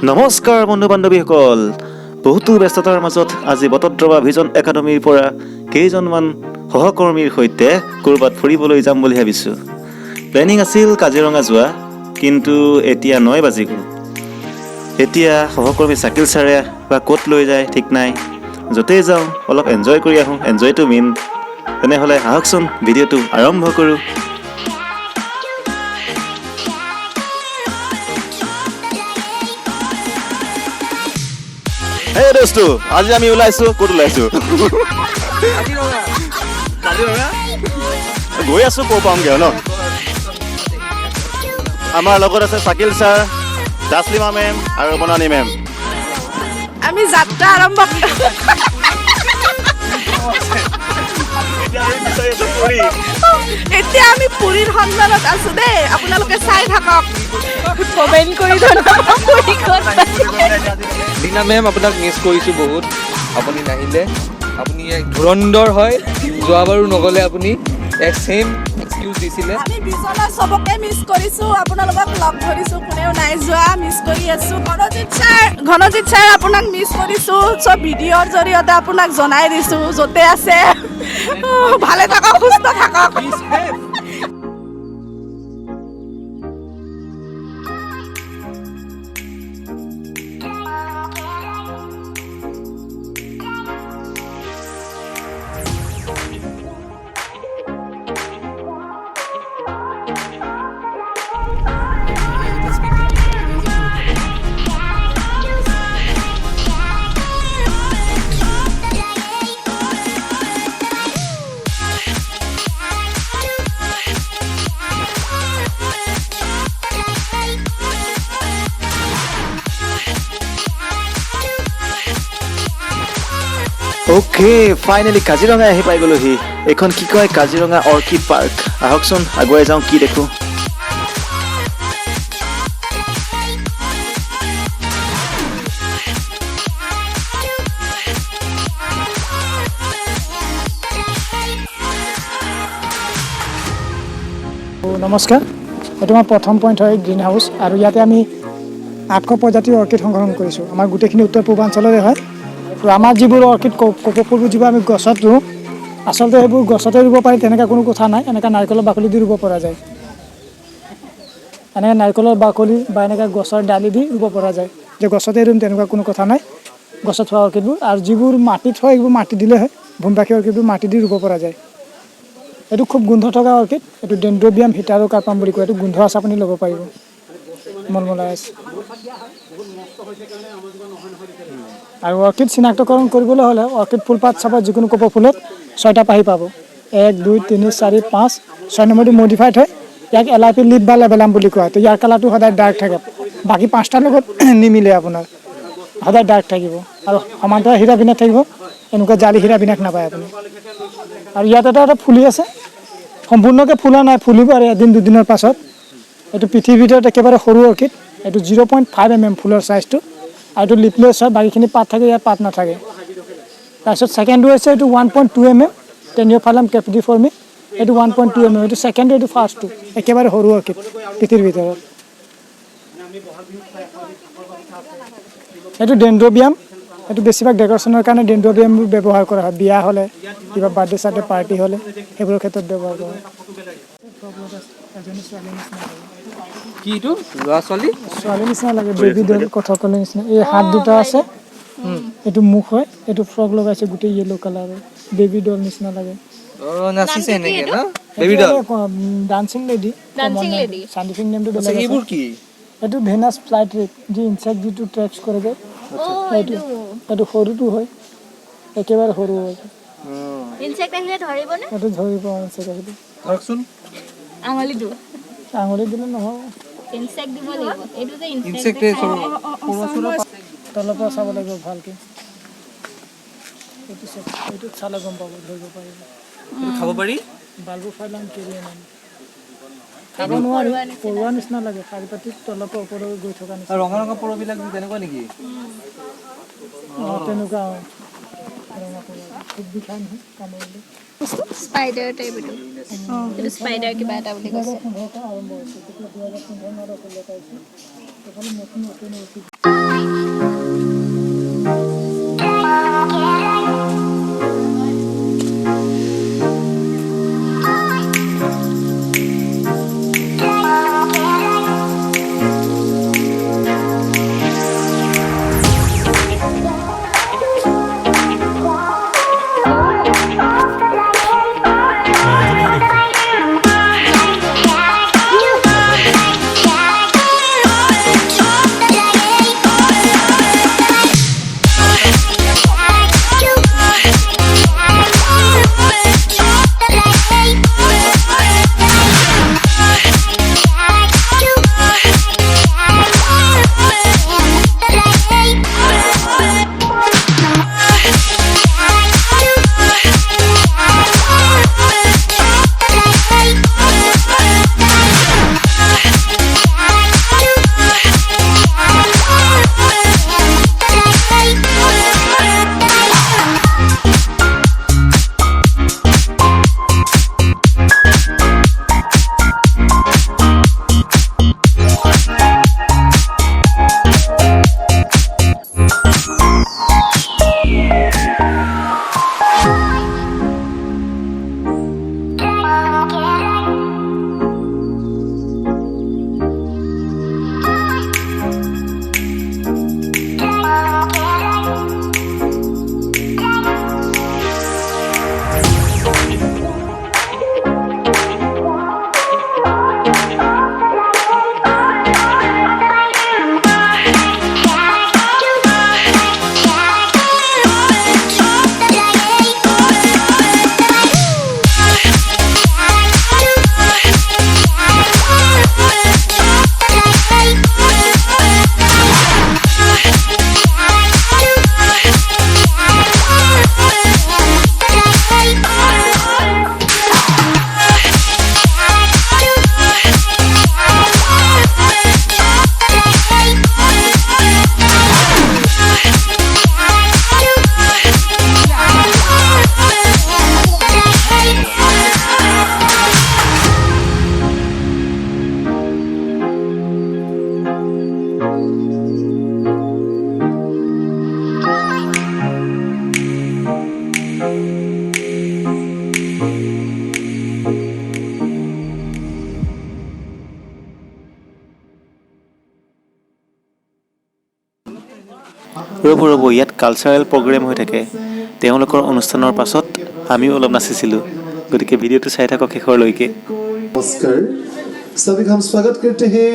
নমস্কাৰ বন্ধু বান্ধৱীসকল, বহুতো ব্যস্ততাৰ মাজত আজি বটদ্ৰৱা ভিজন একাডেমীৰ পৰা কেইজনমান সহকৰ্মীৰ সৈতে ক'ৰবাত ফুৰিবলৈ যাম বুলি ভাবিছোঁ। প্লেনিং আছিল কাজিৰঙা যোৱা, কিন্তু এতিয়া 9 বাজি গ'ল। এতিয়া সহকৰ্মী চাকিল ছাৰে বা ক'ত লৈ যায় ঠিক নাই। য'তেই যাওঁ অলপ এনজয় কৰি আহোঁ, এনজয়টো মেইন। তেনেহ'লে আহকচোন ভিডিঅ'টো আৰম্ভ কৰোঁ। Hey দোস্তু, আজি আমি ওলাইছোঁ, ক'ত ওলাইছোঁ? গৈ আছোঁ ক'ৰ পামগৈ ন? আমাৰ লগত আছে চাকিল ছাৰ, তাছলিমা মেম আৰু বনানী মেম। আমি যাত্ৰা আৰম্ভ এতিয়া আমি পুৰীৰ সন্ধানত আছো দেই, আপোনালোকে চাই থাকক, কমেণ্ট কৰি দীনা মেম আপোনাক মিছ কৰিছোঁ বহুত। আপুনি নাহিলে, আপুনি এক ধুৰন্ধৰ হয়। যোৱাবাৰো নগ'লে আপুনি এক ছেইম এক্সকিউজ দিছিলে। আমি বিচনাৰ চবকে মিছ কৰিছোঁ, আপোনালোকক লগ ধৰিছোঁ, কোনেও নাই যোৱা, মিছ কৰি আছোঁ। ঘনজিৎ ছাৰ আপোনাক মিছ কৰিছোঁ, চব ভিডিঅ'ৰ জৰিয়তে আপোনাক জনাই দিছোঁ, য'তে আছে ভালে থাকক, সুস্থ থাকক। অ'কে, ফাইনেলি কাজিৰঙা আহি পাই গ'লোহি। এইখন কি কয়, কাজিৰঙা অৰ্কিড পাৰ্ক। আহকচোন আগুৱাই যাওঁ, কি দেখোঁ। নমস্কাৰ, এইটো আমাৰ প্ৰথম পইণ্ট হয় গ্ৰীণ হাউচ, আৰু ইয়াতে আমি 800 প্ৰজাতিৰ অৰ্কিড সংগ্ৰহ কৰিছোঁ। আমাৰ গোটেইখিনি উত্তৰ পূৰ্বাঞ্চলৰে হয়। তো আমাৰ যিবোৰ অৰ্কিড কপৌফুলবোৰ যিবোৰ আমি গছত ৰুওঁ, আচলতে সেইবোৰ গছতে ৰুব পাৰি, তেনেকুৱা কোনো কথা নাই। এনেকৈ নাৰিকলৰ বাকলি দি ৰুব পৰা যায়, এনেকৈ নাৰিকলৰ বাকলি বা এনেকৈ গছৰ ডালি দি ৰুব পৰা যায়। যে গছতে ৰুম তেনেকুৱা কোনো কথা নাই, গছত হোৱা অৰ্কিডবোৰ। আৰু যিবোৰ মাটিত হয় সেইবোৰ মাটি দিলে হয়, ভূমবাসী অৰ্কিডবোৰ মাটি দি ৰুব পৰা যায়। এইটো খুব গোন্ধ থকা অৰ্কিড, এইটো ডেনড্ৰবিয়াম হিটাৰো কাৰ্পাম বুলি কয়। এইটো গোন্ধ আছে, আপুনি ল'ব পাৰিব, মলমলাই আছে। আৰু অৰ্কিড চিনাক্তকৰণ কৰিবলৈ হ'লে অৰ্কিড ফুলপাত চাব, যিকোনো কপৌ ফুলত 6টা পাহি পাব। 1, 2, 3, 4, 5, 6 নম্বৰটো মডিফাইড হয়। ইয়াক LIP লিপ বা লেবেলাম বুলি কোৱা হয়। তো ইয়াৰ কালাৰটো সদায় ডাৰ্ক থাকে, বাকী 5টাৰ লগত নিমিলে, আপোনাৰ সদায় ডাৰ্ক থাকিব। আৰু সমান্তৰাল হীৰাবিনাশ থাকিব, এনেকুৱা জালি হীৰাবিনাশ নাপায় আপুনি। আৰু ইয়াত এটা ফুলি আছে, সম্পূৰ্ণকৈ ফুলা নাই, ফুলিব আৰু 1-2 দিনৰ পাছত। এইটো পৃথিৱীৰ ভিতৰত একেবাৰে সৰু অৰ্কিড। এইটো 0.5 mm ফুলৰ চাইজটো, আৰু এইটো লিপলেছ হয়, বাকীখিনি পাত থাকে, ইয়াত পাত নাথাকে। তাৰপিছত ছেকেণ্ডটো হৈছে এইটো 1.2 mm টেনিঅফাইলাম কেপটিফৰ্মি। এইটো 1.2 mm, এইটো ছেকেণ্ডটো, এইটো ফাৰ্ষ্টটো, একেবাৰে সৰু অৰ্কিড পৃথিৱীৰ ভিতৰত। এইটো ডেনড্ৰবিয়াম, এইটো বেছিভাগ ডেক'ৰেশ্যনৰ কাৰণে ডেনড্ৰবিয়ামবোৰ ব্যৱহাৰ কৰা হয়। বিয়া হ'লে, কিবা বাৰ্থডে চাৰ্থডে পাৰ্টি হ'লে সেইবোৰৰ ক্ষেত্ৰত ব্যৱহাৰ কৰা হয়। কি এইটো ল'ৰা ছোৱালী? ছোৱালী নিচিনা লাগে, বেবী ডল, কথকলীৰ নিচিনা। এই হাত দুটা আছে, এইটো মুখ হয়, এইটো ফ্ৰক লগাইছে গোটেই য়েলো কালাৰৰ, বেবী ডল নিচিনা লাগে। নাচিছে এনেকে ন, বেবী ডল, ডান্সিং লেডি। চাইণ্টিফিক নেমটো বেলেগ আছে। এইবোৰ কি? এইটো ভেনাছ ফ্লাইট্ৰিক, যি ইনচেক্ট যিটো ট্ৰেপছ কৰেগৈ, এইটো সৰুটো হয়, একেবাৰে সৰু হয়। ইনসেক্ট আহিলে ধৰিবনে? এইটো ধৰিব, ইনচেক্ট আহিলে ধৰকচোন, আঙুলি দিলে নহ'ব, ইনসেক্ট দিব লাগিব। এইটো যে ইনসেক্ট তলৰ পৰা চাব লাগিব ভালকৈ। এইটোত চালে গম পাব, ধৰিব পাৰিব। খাব পাৰি? বাল্বোফাইলাম কেৰিয়ানাম। খাব নোৱাৰি, পৰুৱা নিচিনা লাগে, শাৰী পাতিত তলৰ পৰা ওপৰলৈ গৈ থকা নিচিনা। ৰঙা ৰঙা পৰুৱাবিলাক তেনেকুৱা নেকি? তেনেকুৱা ৰঙা পৰুৱা খুব বিষাই নহয় কামুৰিলে। স্পাইডাৰ টাইপ এইটো স্পাইডাৰ কিবা এটা বুলি কৈছে। 2015 আৰম্ভ হৈছে, তেতিয়া 2015 মানত ষোল্ল পাইছোঁ। তথাপি নতুন ৰ'ব ইয়াত কালচাৰেল প্ৰগ্ৰেম হৈ থাকে তেওঁলোকৰ অনুষ্ঠানৰ পাছত আমিও অলপ নাচিছিলোঁ গতিকে ভিডিঅ'টো চাই থাকক শেষৰলৈকে नमस्कार सभी का हम स्वागत करते हैं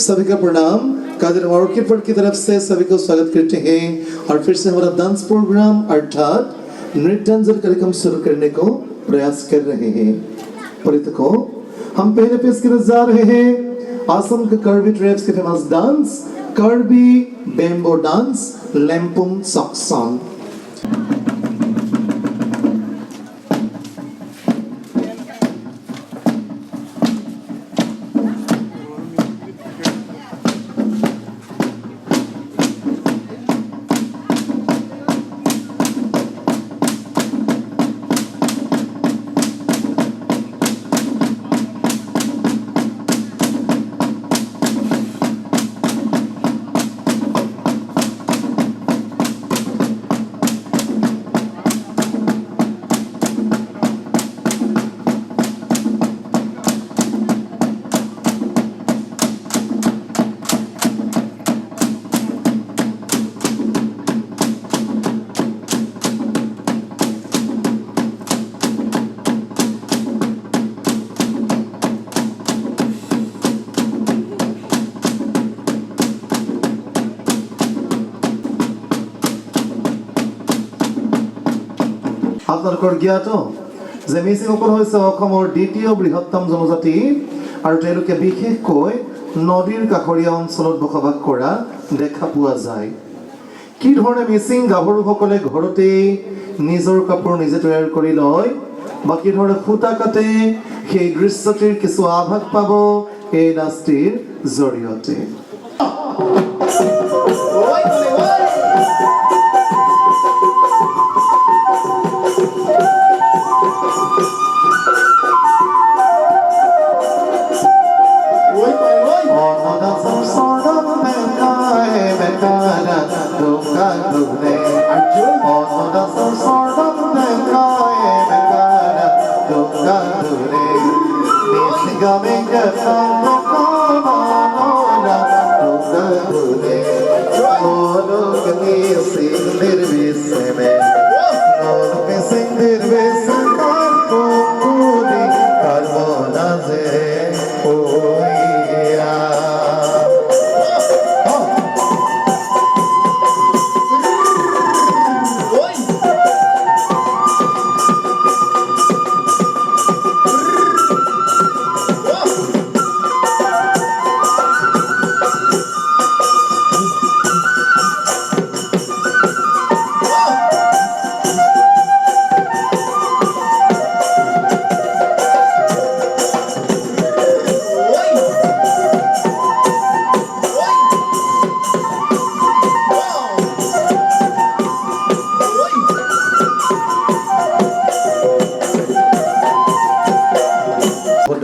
सभी का प्रणाम काजीरंगा ऑर्किड पर की तरफ से सभी को स्वागत करते हैं और फिर से हमारा डांस प्रोग्राम अर्थात नृत्यांजन कार्यक्रम शुरू करने को प्रयास कर रहे हैं परितकों हम पहले पेश करने जा रहे हैं आसम के कर्बी ट्राइब्स के famous dance Karbi bamboo dance लैम्पुम सॉन्ग আপোনালোকৰ জ্ঞাত যে মিচিংসকল হৈছে অসমৰ দ্বিতীয় বৃহত্তম জনজাতি আৰু তেওঁলোকে বিশেষকৈ নদীৰ কাষৰীয়া অঞ্চলত বসবাস কৰা দেখা পোৱা যায় কি ধৰণে মিচিং গাভৰুসকলে ঘৰতে নিজৰ কাপোৰ নিজে তৈয়াৰ কৰি লয় বা কি ধৰণে ফুটা কাটে সেই দৃশ্যটিৰ কিছু আভাস পাব এই নাচটিৰ জৰিয়তে দুলে অতটা সরদম দেখায় বেকার দুঙ্গা দুলে নিসিগা মেকা কামানোরা দুঙ্গা দুলে লোক নিসিন্দির বিসমে লোক নিসিন্দির বিসমে কুকুরি কারবনা যে ওইয়া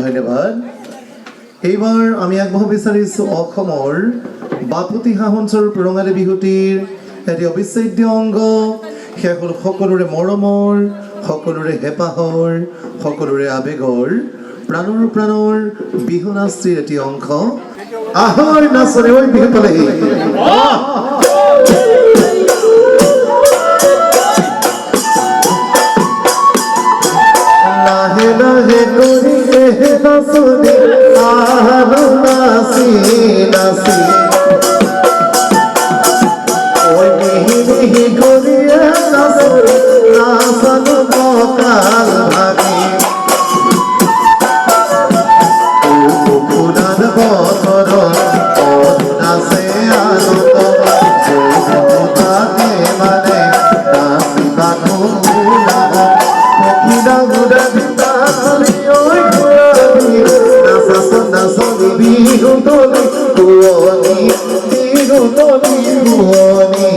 ধন্যবাদ এইবাৰ আমি আগবঢ়াব বিচাৰিছোঁ অসমৰ বাপতিসাহোন অঞ্চলৰ ৰঙালী বিহুটিৰ এটি অবিচ্ছেদ্য অংগ সেয়া হ'ল সকলোৰে মৰমৰ সকলোৰে হেঁপাহৰ সকলোৰে আৱেগৰ প্ৰাণৰ বিহু নাচটিৰ এটি অংশ আহৈ নাচৰে ঐ বিহু পালেহি লাহে লাহে কৰি নাচনি আৰু নাচি নাচি ঐ মিহি মিহি কৰি নাচনি নাচনো কঁকাল ভাঙি ফুলান বতৰত নাচে আনন্দ তাকে মানে নাচিবা পখিলা ঘূৰা নাচনি বিহু তলি কুঁৱলী বিহু তলি কুঁৱলী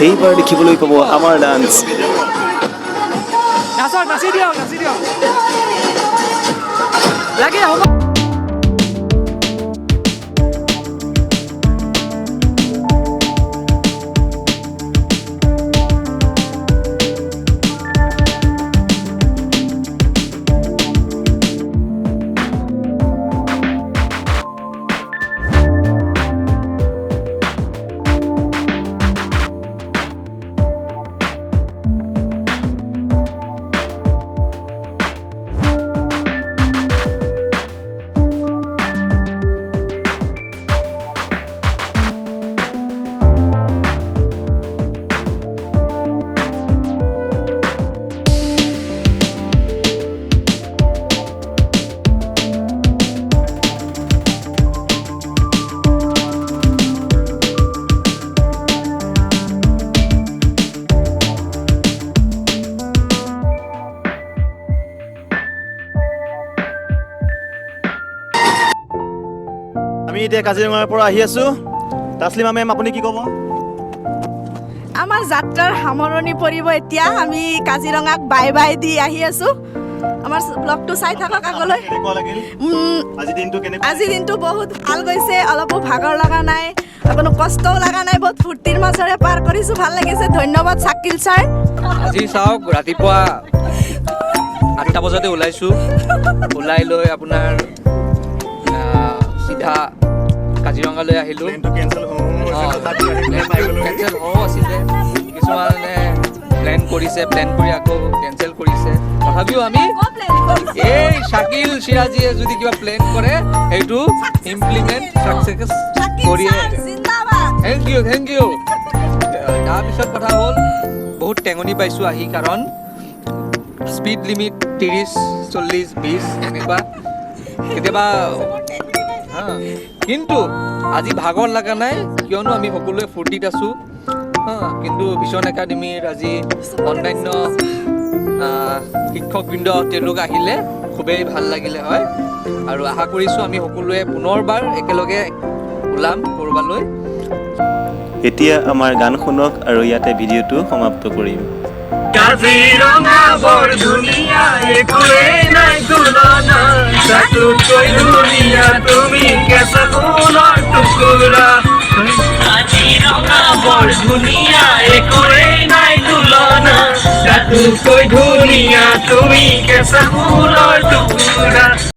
এইবাৰ দেখিবলৈ পাব আমাৰ ডান্স নাচি দিয়ক লাগে হ'ব আমি এতিয়া কাজিৰঙাৰ পৰা আহি আছোঁ। তাছলিমা মেম আপুনি কি ক'ব? আমাৰ যাত্ৰাৰ সামৰণি পৰিব এতিয়া। আমি কাজিৰঙাক বাই বাই দি আহি আছোঁ। আমাৰ ব্লগটো চাই থাকক আগলৈ। কেনেকুৱা লাগিল আজিৰ দিনটো? কেনেকুৱা? আজিৰ দিনটো বহুত ভাল গৈছে, অলপো ভাগৰ লগা নাই, কোনো কষ্টও লগা নাই, বহুত ফূৰ্তিৰ মাজেৰে পাৰ কৰিছোঁ, ভাল লাগিছে। ধন্যবাদ শাকিল ছাৰ। আজি চাওক, ৰাতিপুৱা 8টা বজাতে ওলাইছোঁ। ওলাই লৈ আপোনাৰ চিধা কাজিৰঙালৈ আহিলোঁ। প্লেনটো কেঞ্চেল কেঞ্চেল হওঁ আছিলে, কিছুমানে প্লেন কৰিছে, প্লেন কৰি আকৌ কেঞ্চেল কৰিছে। তথাপিও আমি এই শাকিল চিৰাজীয়ে যদি কিবা প্লেন কৰে সেইটো ইমপ্লিমেণ্ট ছাকচেছ কৰিয়ে। Thank you. তাৰপিছত কথা হ'ল, বহুত টেঙনি পাইছোঁ আহি, কাৰণ স্পীড লিমিট 30, 40, 20 এনেকুৱা কেতিয়াবা। কিন্তু আজি ভাগৰ লগা নাই, কিয়নো আমি সকলোৱে ফূৰ্তিত আছোঁ। কিন্তু ভিছন একাডেমীৰ আজি অন্যান্য শিক্ষকবৃন্দ তেওঁলোক আহিলে খুবেই ভাল লাগিলে হয়, আৰু আশা কৰিছোঁ আমি সকলোৱে পুনৰবাৰ একেলগে ওলাম ক'ৰবালৈ। এতিয়া আমাৰ গান শুনক আৰু ইয়াতে ভিডিঅ'টো সমাপ্ত কৰিম। কাজিৰঙা বৰ ধুনীয়া, একোৱেই নাই তুলনা, তাতোতকৈ ধুনীয়া তুমি কেঁচা সোণৰ টুকুৰা। কাজিৰঙা বৰ ধুনীয়া, একোৱেই নাই তুলনা, তাতোতকৈ ধুনীয়া তুমি কেঁচা সোণৰ টুকুৰা।